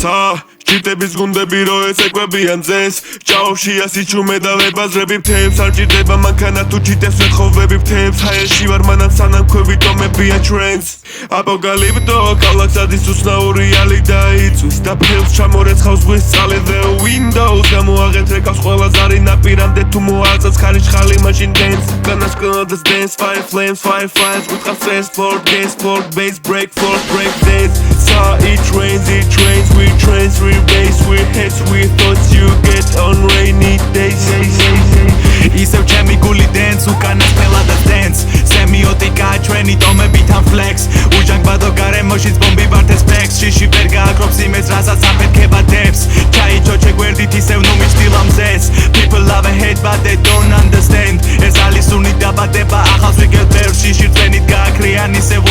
ჭირდების გუნდები რო ეცეკვებიან ძენს ჭაობში ასიჩუმე და ვებაზრები მთებს არ ჭირდება მანქანა თუ ჭიტებს ვეთხოვები მთებს ჰაერში ვარ მანამ სანამ ქვევით ომებიან ტრენდს აპოკალიფტო ქალაქს ადის უცნაური ალი დაიწვის და ფილმს ჩამორეცხავს ზღვის წყალი the windows გამოაღეთ რეკავს ყველა ზარი ნაპირამდე თუ მოაწած ხარიჩხალი მაშინ dance განაშკნოდეს dance fire flames fireflies ვიტყავს stress floor dance floor bass break floor break dance it trains we trains we race we hits we thoughts you get on rainy days ისევ ჩემი გული dance უკანას ფელადას dance სემიოტიკა ჩვენი ტომებით ამ flex უჯანგბადო გარემოშიც ბომბი ვართ ეს flex შიში ვერ გააკრობს იმეს რასაც აფეთქება depths ჩაიჩოჩე გვერდით ისევ ნუ მიჩდილ ამ ზეს people love and hate but they don't understand ეს ალისუნი დაბადება ახალს ვიგებ ბევრ შიში წვენით გააკრიან ისევ